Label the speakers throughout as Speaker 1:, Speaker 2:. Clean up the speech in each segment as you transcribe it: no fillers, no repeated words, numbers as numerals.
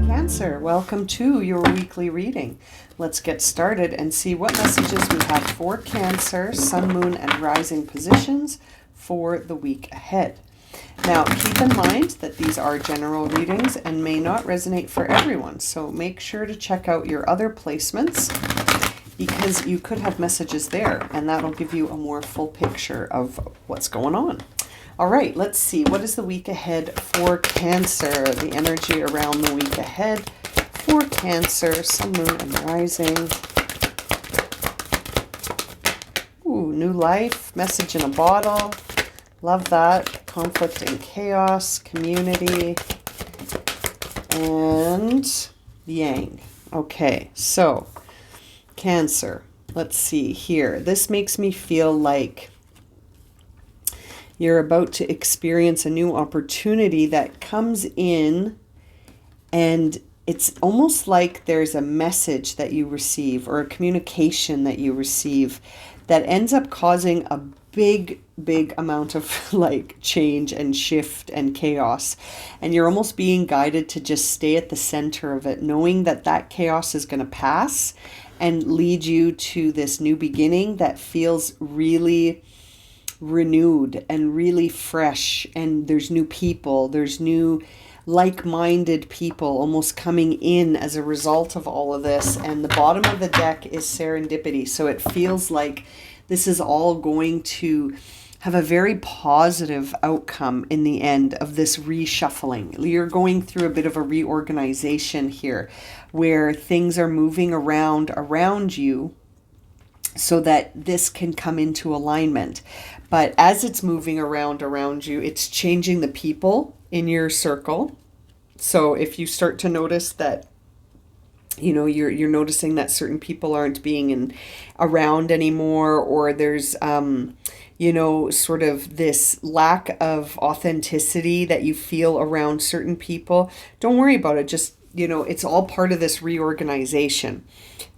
Speaker 1: Cancer, welcome to your weekly reading. Let's get started and see what messages we have for Cancer, Sun, Moon, and Rising positions for the week ahead. Now, keep in mind that these are general readings and may not resonate for everyone, so make sure to check out your other placements because you could have messages there, and that'll give you a more full picture of what's going on. All right, let's see. What is the week ahead for Cancer? The energy around the week ahead for Cancer, Sun, Moon, and Rising. Ooh, new life, message in a bottle. Love that. Conflict and chaos, community, and yang. Okay, so Cancer. Let's see here. This makes me feel like you're about to experience a new opportunity that comes in, and it's almost like there's a message that you receive or a communication that you receive that ends up causing a big amount of like change and shift and chaos. And you're almost being guided to just stay at the center of it, knowing that that chaos is going to pass and lead you to this new beginning that feels really renewed and really fresh, and there's new people, there's new like-minded people almost coming in as a result of all of this. And the bottom of the deck is serendipity, so it feels like this is all going to have a very positive outcome in the end of this reshuffling. You're going through a bit of a reorganization here where things are moving around you so that this can come into alignment. But as it's moving around you, it's changing the people in your circle. So if you start to notice that, you know, you're noticing that certain people aren't being around anymore, or there's, you know, sort of this lack of authenticity that you feel around certain people, don't worry about it. Just, you know, it's all part of this reorganization.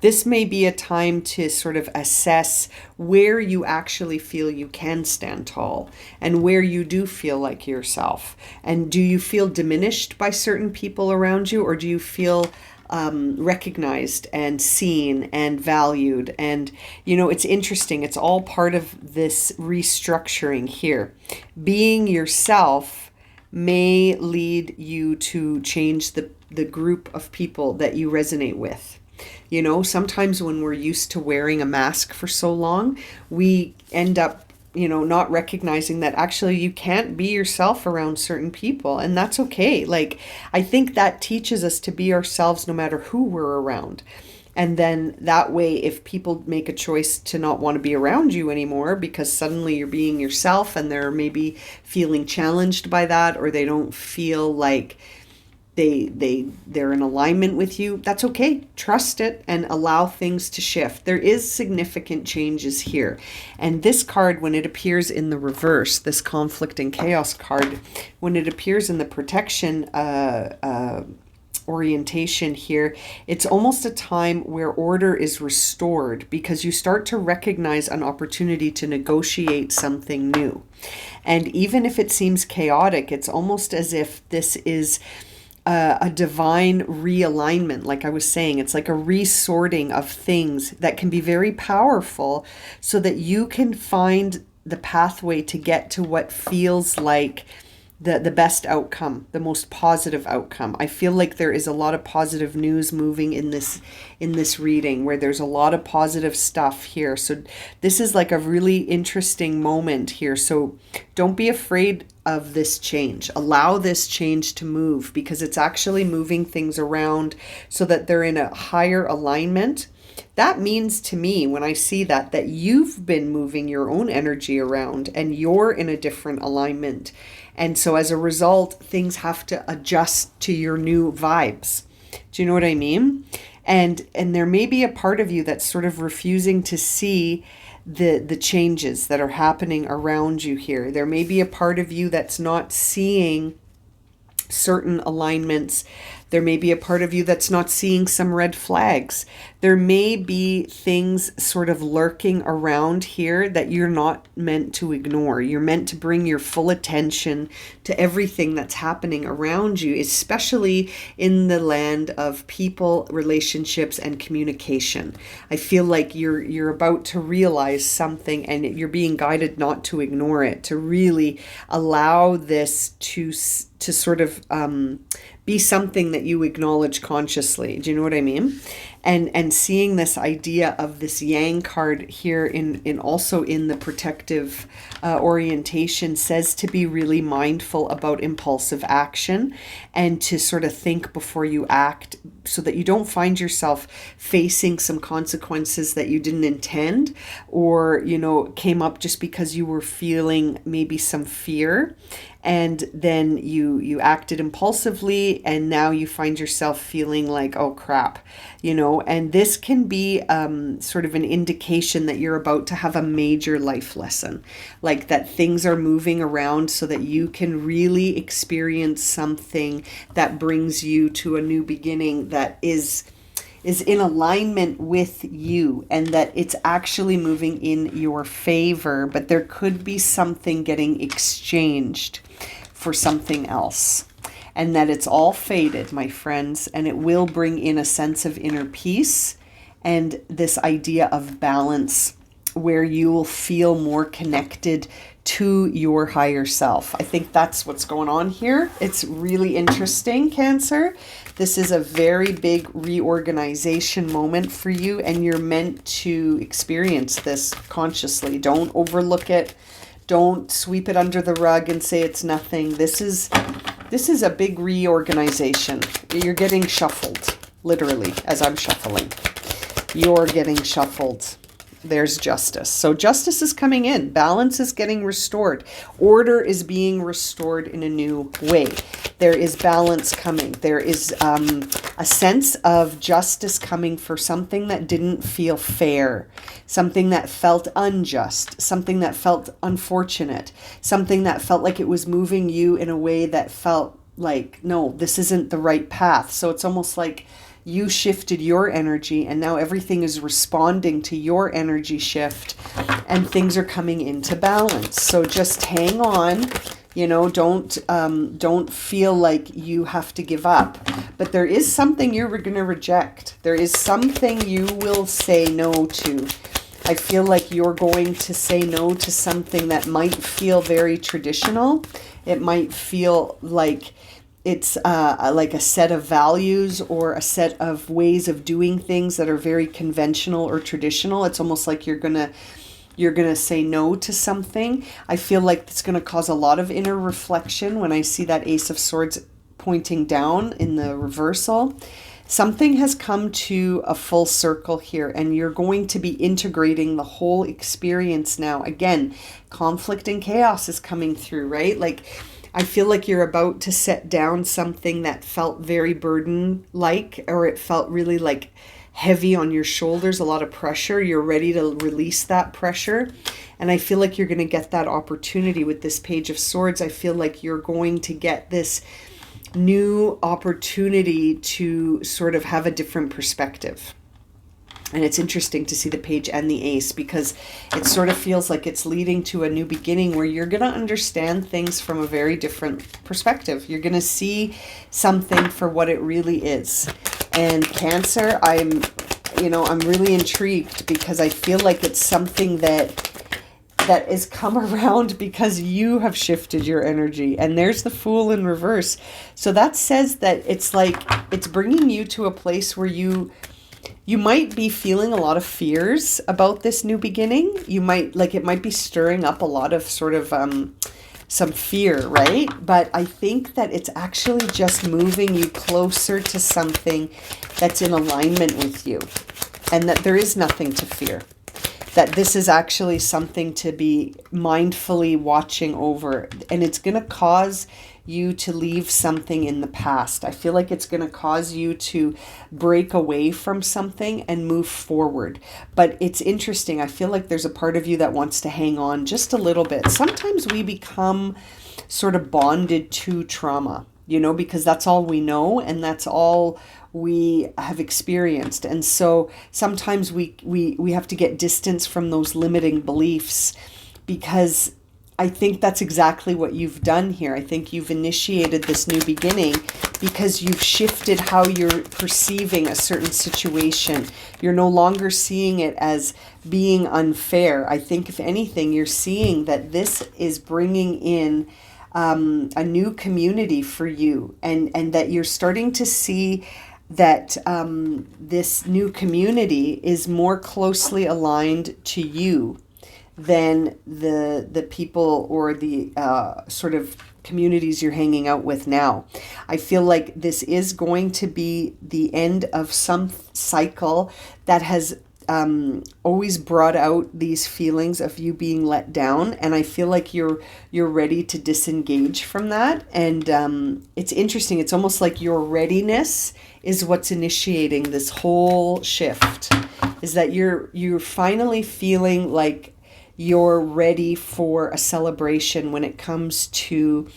Speaker 1: This may be a time to sort of assess where you actually feel you can stand tall and where you do feel like yourself. And do you feel diminished by certain people around you, or do you feel recognized and seen and valued? And, you know, it's interesting. It's all part of this restructuring here. Being yourself may lead you to change the group of people that you resonate with. You know, sometimes when we're used to wearing a mask for so long, we end up, you know, not recognizing that actually you can't be yourself around certain people, and that's okay. Like, I think that teaches us to be ourselves no matter who we're around. And then that way, if people make a choice to not want to be around you anymore because suddenly you're being yourself and they're maybe feeling challenged by that, or they don't feel like they're in alignment with you, that's okay. Trust it and allow things to shift. There is significant changes here. And this card, when it appears in the reverse, this conflict and chaos card, when it appears in the protection orientation here, it's almost a time where order is restored because you start to recognize an opportunity to negotiate something new. And even if it seems chaotic, it's almost as if this is a divine realignment. Like I was saying, it's like a resorting of things that can be very powerful so that you can find the pathway to get to what feels like the best outcome, the most positive outcome. I feel like there is a lot of positive news moving in this reading, where there's a lot of positive stuff here. So this is like a really interesting moment here. So don't be afraid of this change. Allow this change to move, because it's actually moving things around so that they're in a higher alignment. That means to me, when I see that you've been moving your own energy around and you're in a different alignment. And so as a result, things have to adjust to your new vibes. Do you know what I mean? And there may be a part of you that's sort of refusing to see the changes that are happening around you here. There may be a part of you that's not seeing certain alignments. There may be a part of you that's not seeing some red flags. There may be things sort of lurking around here that you're not meant to ignore. You're meant to bring your full attention to everything that's happening around you, especially in the land of people, relationships, and communication. I feel like you're about to realize something, and you're being guided not to ignore it, to really allow this to sort of be something that you acknowledge consciously. Do you know what I mean? And seeing this idea of this Yang card here in also in the protective orientation says to be really mindful about impulsive action and to sort of think before you act, so that you don't find yourself facing some consequences that you didn't intend, or, you know, came up just because you were feeling maybe some fear, and then you acted impulsively, and now you find yourself feeling like, oh crap, you know. And this can be sort of an indication that you're about to have a major life lesson, like that things are moving around so that you can really experience something that brings you to a new beginning that is in alignment with you, and that it's actually moving in your favor, but there could be something getting exchanged for something else, and that it's all faded, my friends, and it will bring in a sense of inner peace and this idea of balance, where you will feel more connected to your higher self. I think that's what's going on here. It's really interesting, Cancer. This is a very big reorganization moment for you, and you're meant to experience this consciously. Don't overlook it. Don't sweep it under the rug and say it's nothing. This is a big reorganization. You're getting shuffled, literally, as I'm shuffling. You're getting shuffled. There's justice. So justice is coming in. Balance is getting restored. Order is being restored in a new way. There is balance coming. There is a sense of justice coming for something that didn't feel fair, something that felt unjust, something that felt unfortunate, something that felt like it was moving you in a way that felt like, no, this isn't the right path. So it's almost like you shifted your energy, and now everything is responding to your energy shift, and things are coming into balance. So just hang on, you know, don't feel like you have to give up. But there is something you're going to reject. There is something you will say no to. I feel like you're going to say no to something that might feel very traditional. It might feel like it's like a set of values or a set of ways of doing things that are very conventional or traditional. It's almost like you're gonna say no to something. I feel like it's gonna cause a lot of inner reflection when I see that Ace of Swords pointing down in the reversal. Something has come to a full circle here, and you're going to be integrating the whole experience now. Again, conflict and chaos is coming through, right? Like, I feel like you're about to set down something that felt very burden-like, or it felt really like heavy on your shoulders, a lot of pressure. You're ready to release that pressure. And I feel like you're going to get that opportunity with this Page of Swords. I feel like you're going to get this new opportunity to sort of have a different perspective. And it's interesting to see the Page and the Ace, because it sort of feels like it's leading to a new beginning where you're going to understand things from a very different perspective. You're going to see something for what it really is. And Cancer, I'm really intrigued, because I feel like it's something that has come around because you have shifted your energy. And there's the Fool in reverse. So that says that it's like it's bringing you to a place where you might be feeling a lot of fears about this new beginning. You might, like, it might be stirring up a lot of sort of some fear, right? But I think that it's actually just moving you closer to something that's in alignment with you, and that there is nothing to fear. That this is actually something to be mindfully watching over, and it's going to cause you to leave something in the past. I feel like it's going to cause you to break away from something and move forward. But it's interesting. I feel like there's a part of you that wants to hang on just a little bit. Sometimes we become sort of bonded to trauma. because that's all we know and that's all we have experienced. And so sometimes we have to get distance from those limiting beliefs, because I think that's exactly what you've done here. I think you've initiated this new beginning because you've shifted how you're perceiving a certain situation. You're no longer seeing it as being unfair. I think if anything, you're seeing that this is bringing in a new community for you, and that you're starting to see that this new community is more closely aligned to you than the people or the sort of communities you're hanging out with now. I feel like this is going to be the end of some cycle that has always brought out these feelings of you being let down, and I feel like you're ready to disengage from that. And it's interesting. It's almost like your readiness is what's initiating this whole shift. Is that you're finally feeling like you're ready for a celebration when it comes to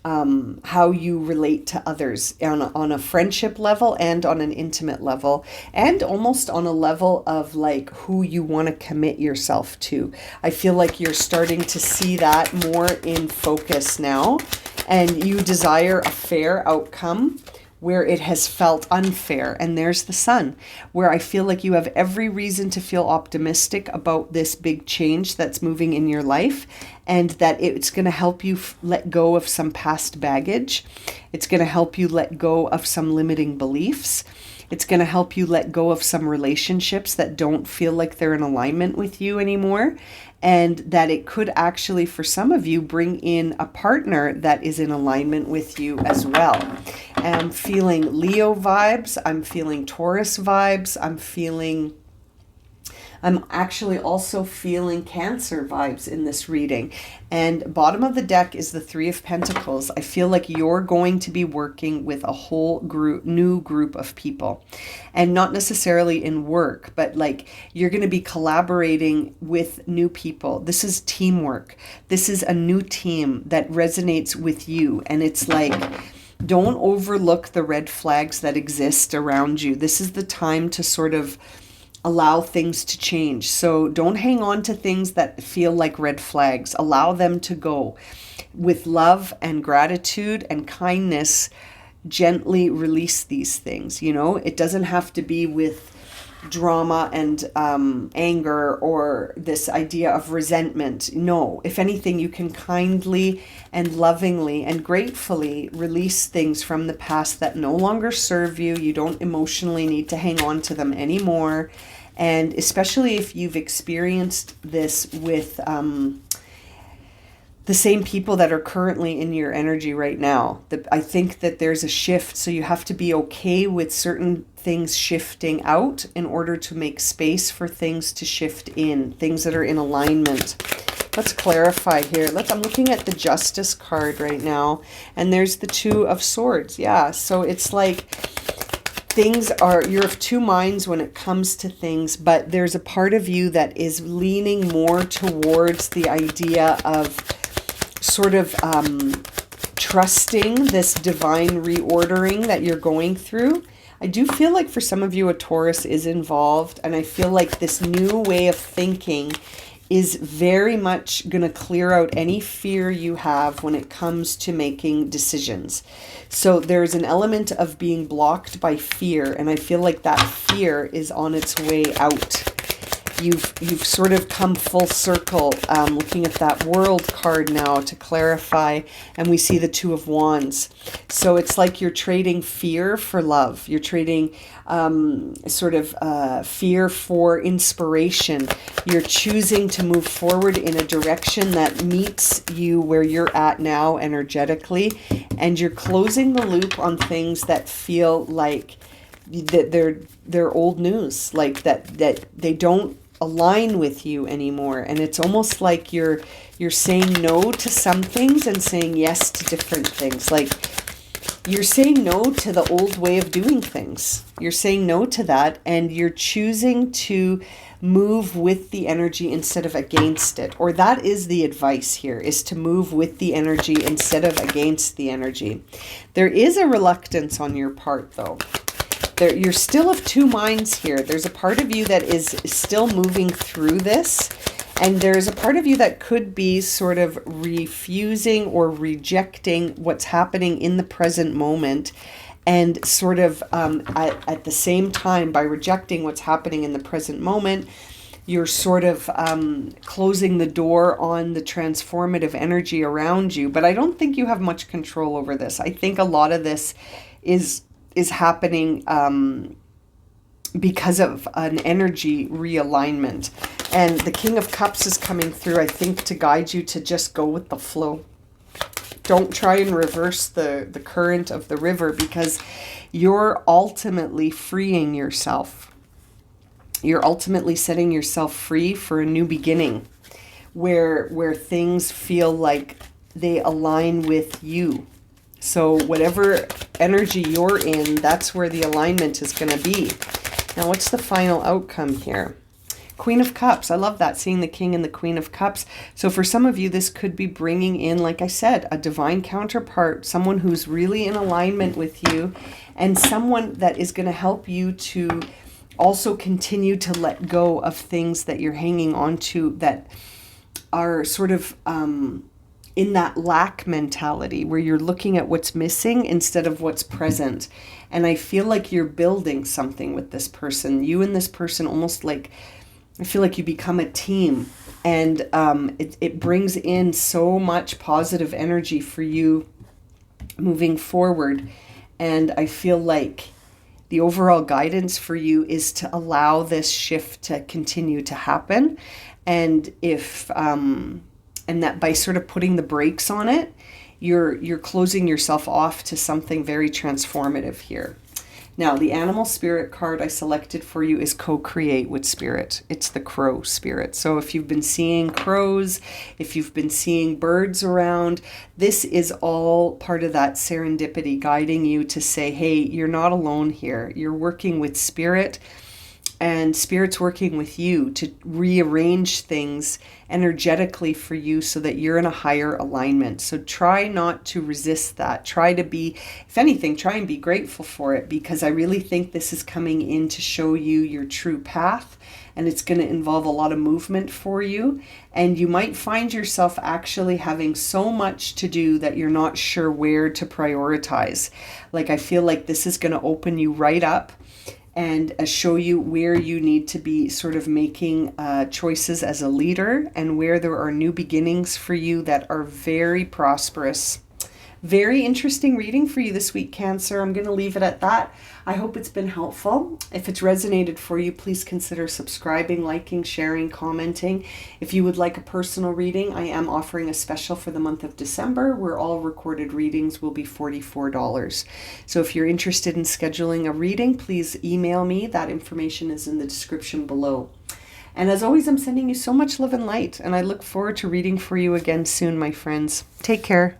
Speaker 1: how you relate to others on a friendship level and on an intimate level, and almost on a level of like who you want to commit yourself to. I feel like you're starting to see that more in focus now, and you desire a fair outcome where it has felt unfair. And there's the sun, where I feel like you have every reason to feel optimistic about this big change that's moving in your life, and that it's going to help you let go of some past baggage. It's going to help you let go of some limiting beliefs. It's going to help you let go of some relationships that don't feel like they're in alignment with you anymore. And that it could actually, for some of you, bring in a partner that is in alignment with you as well. I'm feeling Leo vibes. I'm feeling Taurus vibes. I'm actually also feeling Cancer vibes in this reading. And bottom of the deck is the Three of Pentacles. I feel like you're going to be working with a whole new group of people. And not necessarily in work, but like you're going to be collaborating with new people. This is teamwork. This is a new team that resonates with you. And it's like, don't overlook the red flags that exist around you. This is the time to sort of allow things to change. So don't hang on to things that feel like red flags. Allow them to go. With love and gratitude and kindness, gently release these things. It doesn't have to be with drama and anger or this idea of resentment. No, if anything, you can kindly and lovingly and gratefully release things from the past that no longer serve you. You don't emotionally need to hang on to them anymore. And especially if you've experienced this with the same people that are currently in your energy right now. I think that there's a shift, so you have to be okay with certain things shifting out in order to make space for things to shift in, things that are in alignment. Let's clarify here. I'm looking at the Justice card right now, and there's the Two of Swords. Yeah, so it's like you're of two minds when it comes to things, but there's a part of you that is leaning more towards the idea of sort of trusting this divine reordering that you're going through. I do feel like for some of you a Taurus is involved, and I feel like this new way of thinking is very much going to clear out any fear you have when it comes to making decisions. So there's an element of being blocked by fear, and I feel like that fear is on its way out. You've sort of come full circle, looking at that World card now to clarify, and we see the Two of Wands. So it's like you're trading fear for love. You're trading fear for inspiration. You're choosing to move forward in a direction that meets you where you're at now energetically, and you're closing the loop on things that feel like that they're old news, like that they don't align with you anymore. And it's almost like you're saying no to some things and saying yes to different things. Like you're saying no to the old way of doing things. You're saying no to that, and you're choosing to move with the energy instead of against it. Or that is the advice here, is to move with the energy instead of against the energy. There is a reluctance on your part, though. You're still of two minds here. There's a part of you that is still moving through this, and there's a part of you that could be sort of refusing or rejecting what's happening in the present moment. And sort of at the same time, by rejecting what's happening in the present moment, you're sort of closing the door on the transformative energy around you. But I don't think you have much control over this. I think a lot of this is happening because of an energy realignment. And the King of Cups is coming through, I think, to guide you to just go with the flow. Don't try and reverse the current of the river, because you're ultimately freeing yourself. You're ultimately setting yourself free for a new beginning where things feel like they align with you. So whatever energy you're in, that's where the alignment is going to be. Now, what's the final outcome here? Queen of Cups. I love that, seeing the King and the Queen of Cups. So for some of you, this could be bringing in, like I said, a divine counterpart, someone who's really in alignment with you, and someone that is going to help you to also continue to let go of things that you're hanging on to that are sort of in that lack mentality, where you're looking at what's missing instead of what's present. And I feel like you're building something with this person. You and this person, almost like, I feel like you become a team, and it brings in so much positive energy for you moving forward. And I feel like the overall guidance for you is to allow this shift to continue to happen. And if and that by sort of putting the brakes on it, you're closing yourself off to something very transformative here. Now, the animal spirit card I selected for you is co-create with spirit. It's the crow spirit. So if you've been seeing crows, if you've been seeing birds around, this is all part of that serendipity guiding you to say, hey, you're not alone here. You're working with spirit, and spirit's working with you to rearrange things energetically for you so that you're in a higher alignment. So try not to resist that. Try to be, if anything, try and be grateful for it, because I really think this is coming in to show you your true path, and it's going to involve a lot of movement for you. And you might find yourself actually having so much to do that you're not sure where to prioritize. Like, I feel like this is going to open you right up and show you where you need to be sort of making choices as a leader, and where there are new beginnings for you that are very prosperous. Very interesting reading for you this week, Cancer. I'm going to leave it at that. I hope it's been helpful. If it's resonated for you, please consider subscribing, liking, sharing, commenting. If you would like a personal reading, I am offering a special for the month of December, where all recorded readings will be $44. So if you're interested in scheduling a reading, please email me. That information is in the description below. And as always, I'm sending you so much love and light, and I look forward to reading for you again soon, my friends. Take care.